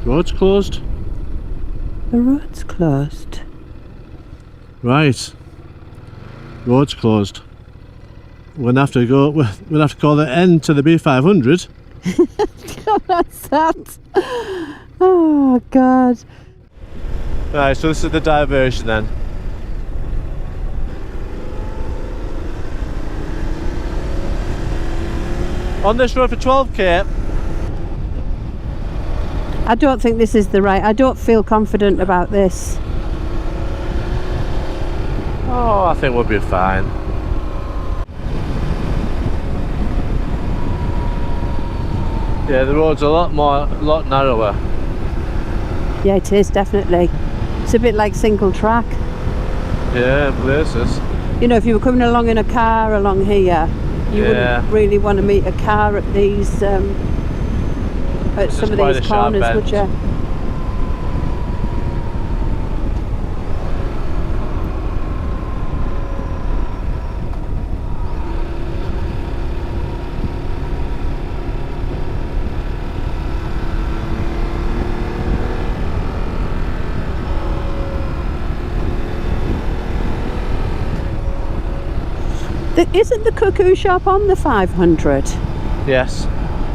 Road's closed. The road's closed. Right. Road's closed. We're gonna have to go. We're gonna have to call the end to the B500. What's that? Oh God. Right. So this is the diversion then. On this road for 12k. I don't think this is the right. I don't feel confident about this. Oh, I think we'll be fine. Yeah, the road's a lot narrower. Yeah, it is definitely. It's a bit like single track. Yeah, places. You know, if you were coming along in a car along here, you wouldn't really want to meet a car at these, at some of these corners, would you? Isn't the cuckoo shop on the 500? Yes.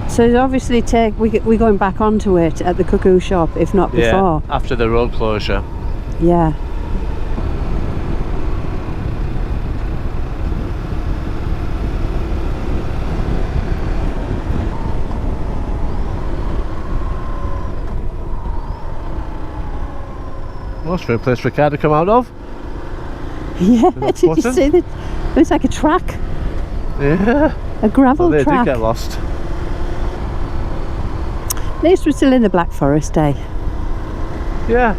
So obviously we're going back onto it at the cuckoo shop, if not before. Yeah, after the road closure. Yeah. Well, it's a great place for a car to come out of. Yeah, did you see that? It's like a track. Yeah. A gravel track. They did get lost. At least we're still in the Black Forest, eh? Yeah.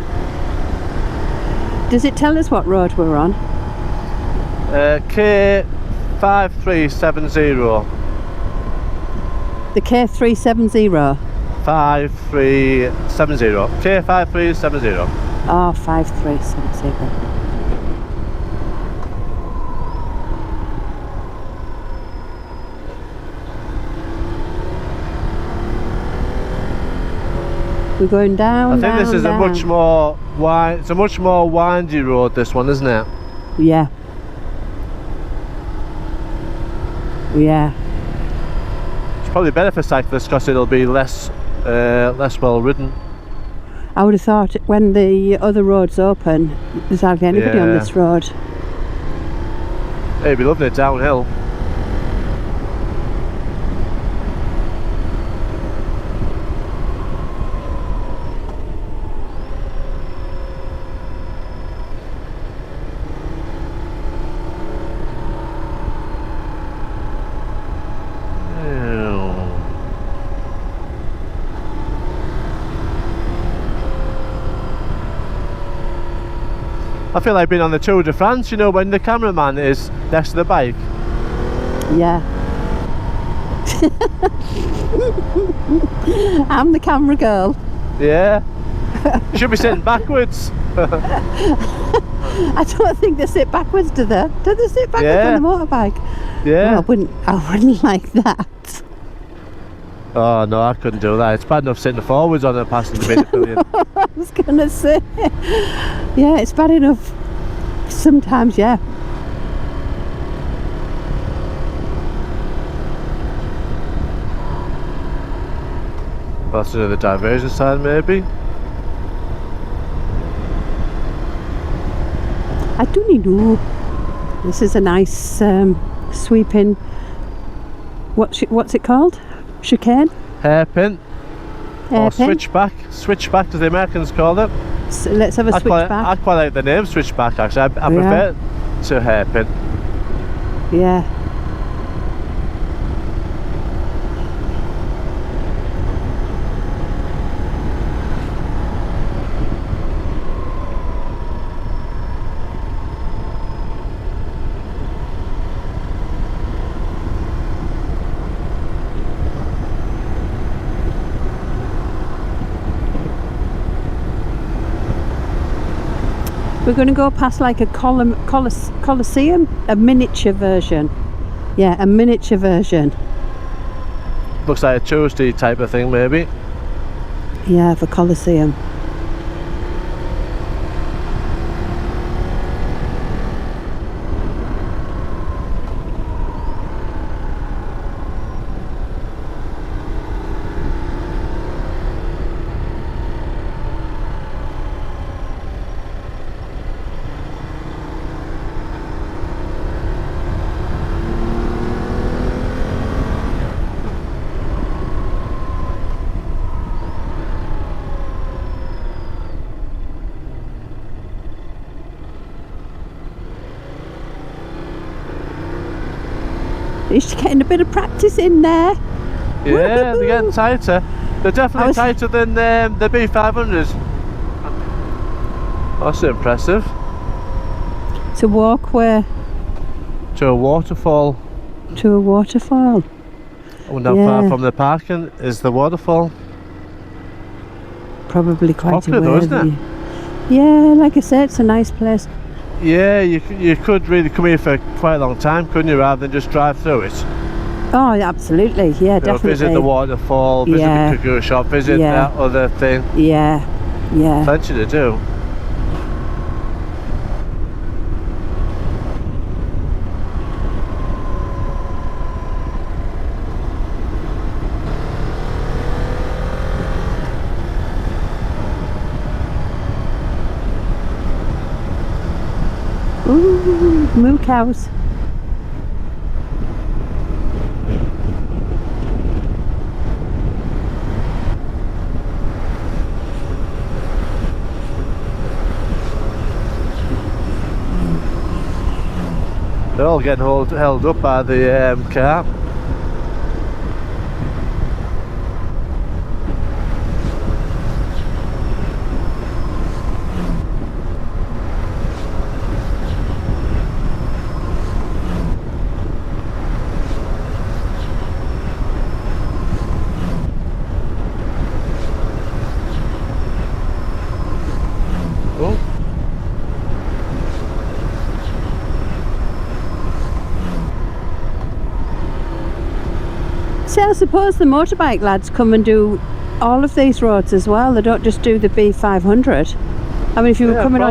Does it tell us what road we're on? K5370. The K370? 5370. K5370. Oh, 5370. We're going down. I think this is a much more windy road, this one, isn't it? Yeah. Yeah. It's probably better for cyclists because it'll be less well ridden. I would have thought when the other road's open, there's hardly anybody on this road. It'd be lovely downhill. I feel like being on the Tour de France, you know, when the cameraman is next to the bike. Yeah. I'm the camera girl. Yeah. You should be sitting backwards. I don't think they sit backwards, do they? Do they sit backwards on the motorbike? Yeah. Oh, I wouldn't like that. Oh no, I couldn't do that. It's bad enough sitting forwards on a passenger bin pavilion. I was gonna say, yeah, it's bad enough sometimes, yeah. That's another diversion side, maybe. I don't know. This is a nice sweeping. What's it called? Chicane? Hairpin. Or switchback. Switchback, as the Americans call it. So let's have a switchback. I quite like the name switchback, actually. I prefer it to hairpin. Yeah. We're going to go past like a Colosseum, a miniature version. Yeah, a miniature version. Looks like a touristy type of thing, maybe. Yeah, the Colosseum. Just getting a bit of practice in there. Yeah, they're getting tighter. They're definitely tighter than the B500s. That's impressive. To walk where? To a waterfall. To a waterfall. I wonder how far from the parking is the waterfall. Probably quite popular though, isn't it? Yeah, like I said, it's a nice place. Yeah, you could really come here for quite a long time, couldn't you, rather than just drive through it? Oh, absolutely, yeah, definitely. Visit the waterfall, visit the cooker shop, visit that other thing. Yeah, yeah. Plenty to do. Ooh, moo cows. They're all getting held up by the car. See, I suppose the motorbike lads come and do all of these roads as well. They don't just do the B500. I mean, if you were coming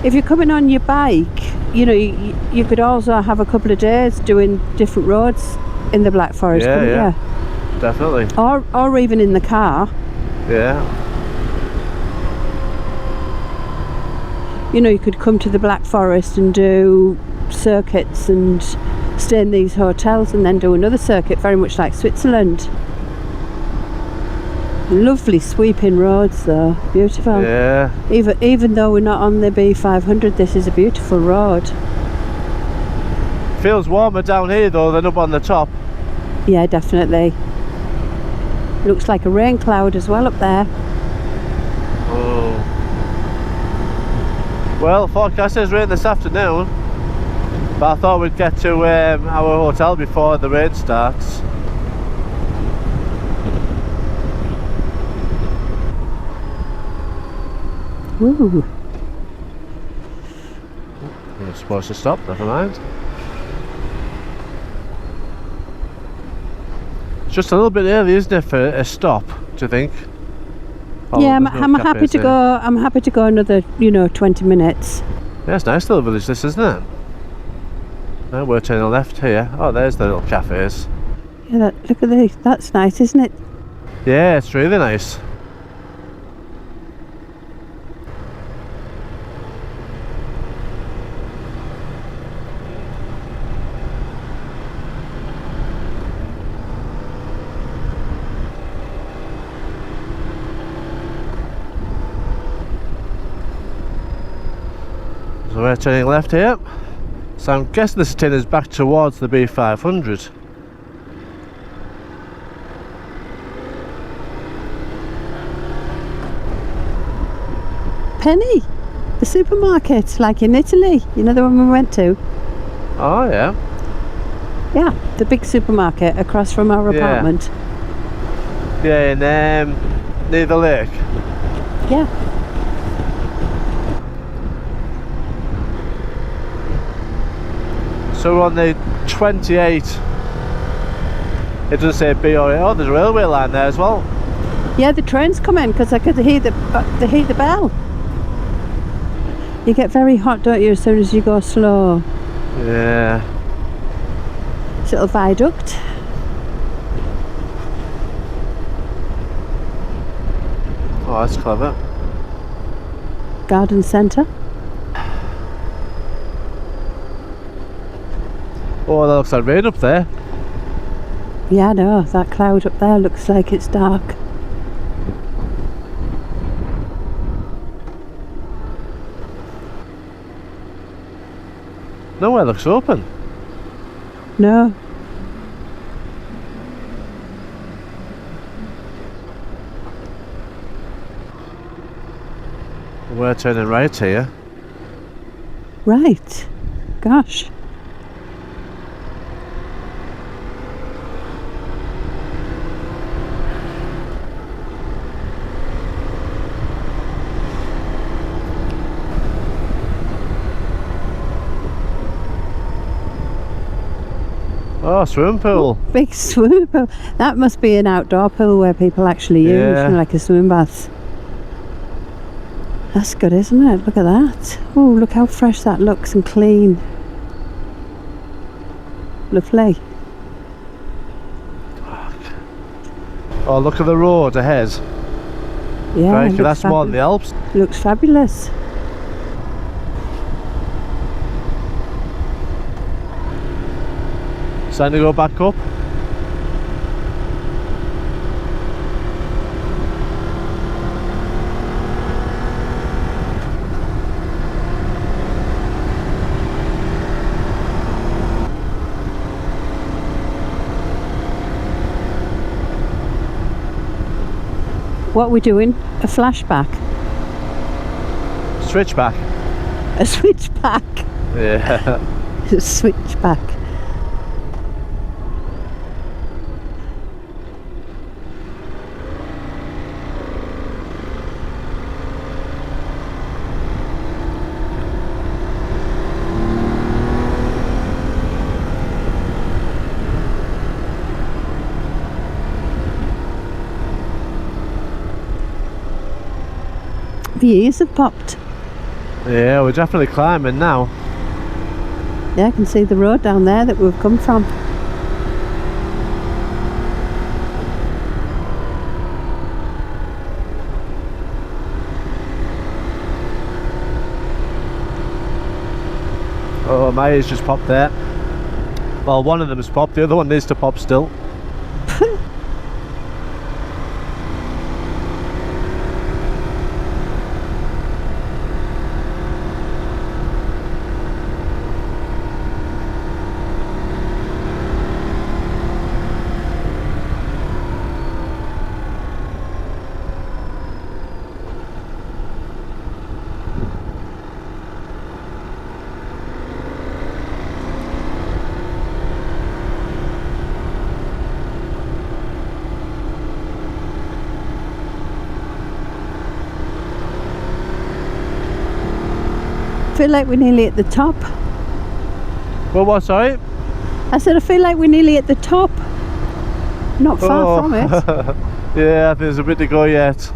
if you're coming on your bike, you know, you could also have a couple of days doing different roads in the Black Forest, couldn't you? Definitely. Or even in the car. Yeah. You know, you could come to the Black Forest and do circuits and stay in these hotels and then do another circuit, very much like Switzerland. Lovely sweeping roads though, beautiful. Yeah. Even though we're not on the B500, this is a beautiful road. Feels warmer down here though than up on the top. Yeah, definitely. Looks like a rain cloud as well up there. Oh. Well, forecast says rain this afternoon, but I thought we'd get to our hotel before the rain starts. Ooh. I'm supposed to stop, never mind. It's just a little bit early, isn't it, for a stop, do you think? Oh, yeah, I'm happy to go. I'm happy to go another, 20 minutes. Yeah, it's a nice little village, this, isn't it? No, we're turning left here. Oh, there's the little cafes. Yeah, look at these. That's nice, isn't it? Yeah, it's really nice. So we're turning left here. So I'm guessing this is taking us back towards the B500. Penny, the supermarket, like in Italy. You know the one we went to? Oh yeah. Yeah, the big supermarket across from our apartment. Yeah, in near the lake. Yeah. So we're on the 28. It doesn't say B or A. Oh, there's a railway line there as well. Yeah, the train's coming because I could hear the bell. You get very hot, don't you, as soon as you go slow? Yeah. This little viaduct. Oh, that's clever. Garden centre. Oh, that looks like rain up there. Yeah, I know. That cloud up there looks like it's dark. Nowhere looks open. No. We're turning right here. Right. Gosh. Oh, swimming pool. Big swimming pool. That must be an outdoor pool where people actually use, Yeah. like a swimming bath. That's good, isn't it? Look at that. Oh, look how fresh that looks and clean. Lovely. Oh, look at the road ahead. Yeah, Right, it looks that's more than the Alps. looks fabulous. It's time to go back up. What are we doing? A flashback? Switchback. A switchback? Yeah. A switchback. The ears have popped. Yeah, we're definitely climbing now. Yeah, I can see the road down there that we've come from. Oh, my ears just popped there. Well, one of them has popped, the other one needs to pop still. I feel like we're nearly at the top. Well, what, sorry? I said I feel like we're nearly at the top. Not far from it. Yeah, there's a bit to go yet.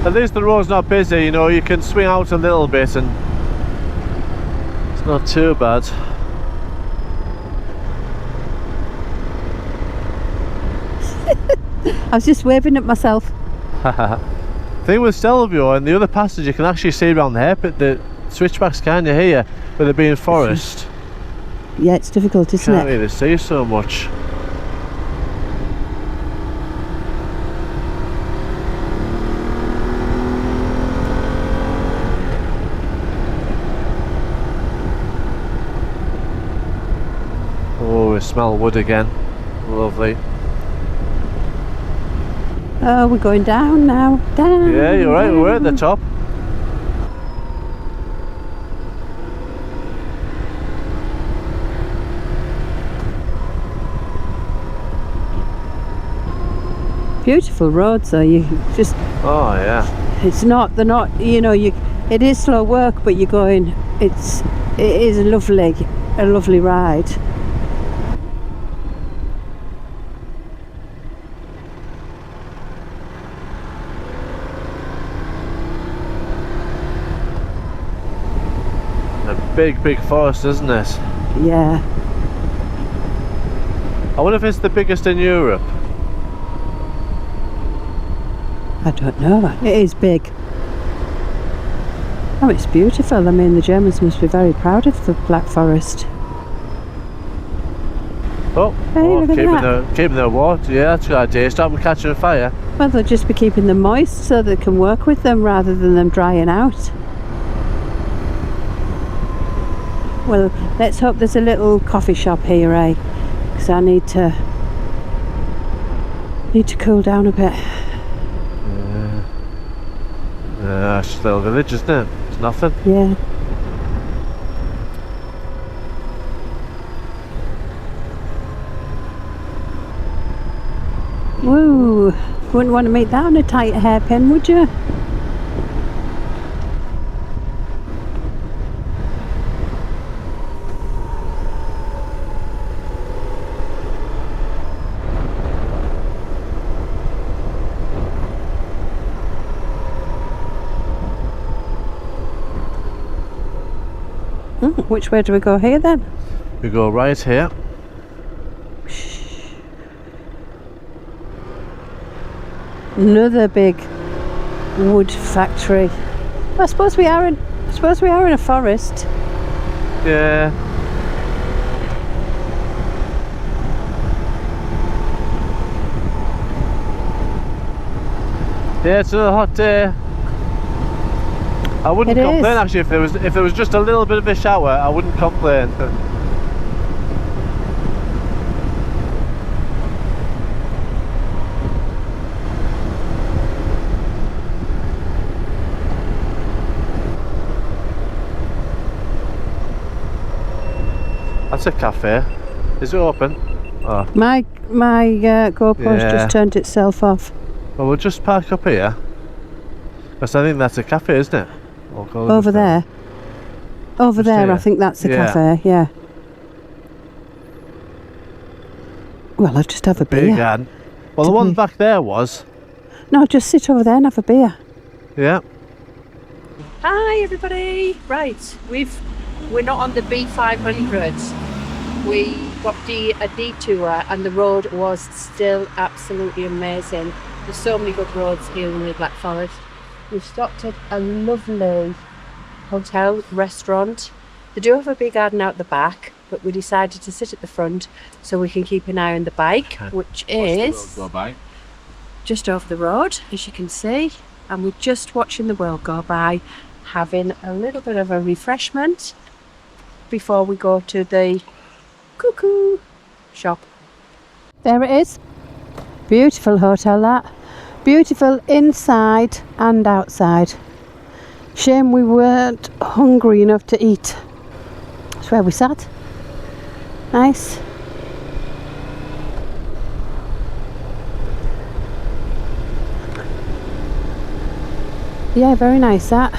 At least the road's not busy, you know, you can swing out a little bit and it's not too bad. I was just waving at myself. Thing with Stelvio and the other passage, you can actually see around the hairpit the switchbacks, can you, here, with it being forest. Yeah, it's difficult, isn't Can't it? really see so much. smell wood again. Lovely. Oh, we're going down now. Down. Yeah, you're right, we're at the top. Beautiful roads though, you just... Oh yeah. It's not, they're not, you know, it is slow work, but you're going, it is a lovely ride. A big forest, isn't it? Yeah. I wonder if it's the biggest in Europe. I don't know. It is big. Oh, it's beautiful. I mean, the Germans must be very proud of the Black Forest. Oh, Hey, look at keeping the water. Yeah, that's a good idea. Stop them catching fire. Well, they'll just be keeping them moist so they can work with them rather than them drying out. Well, let's hope there's a little coffee shop here, eh? Because I need to cool down a bit. It's just a little village, isn't it? It's nothing. Yeah. Woo! Wouldn't want to make that on a tight hairpin, would you? Which way do we go here then? We go right here. Another big wood factory. I suppose we are in a forest. Yeah. Yeah, it's another hot day. I wouldn't complain actually if there was just a little bit of a shower. I wouldn't complain. That's a cafe. Is it open? Oh. My GoPro's just turned itself off. Well, we'll just park up here. Because I think that's a cafe, isn't it? Over there. Over there, I think that's a cafe, yeah. Well, I'll just have a beer. Well, the one back there was. No, just sit over there and have a beer. Yeah. Hi, everybody. Right, we're not on the B500. We got a detour, and the road was still absolutely amazing. There's so many good roads here in the Black Forest. We've stopped at a lovely hotel, restaurant. They do have a big garden out the back, but we decided to sit at the front so we can keep an eye on the bike, which is just over the road, as you can see. And we're just watching the world go by, having a little bit of a refreshment before we go to the cuckoo shop. There it is. Beautiful hotel, that. Beautiful inside and outside. Shame we weren't hungry enough to eat. That's where we sat. Nice. Yeah, very nice that.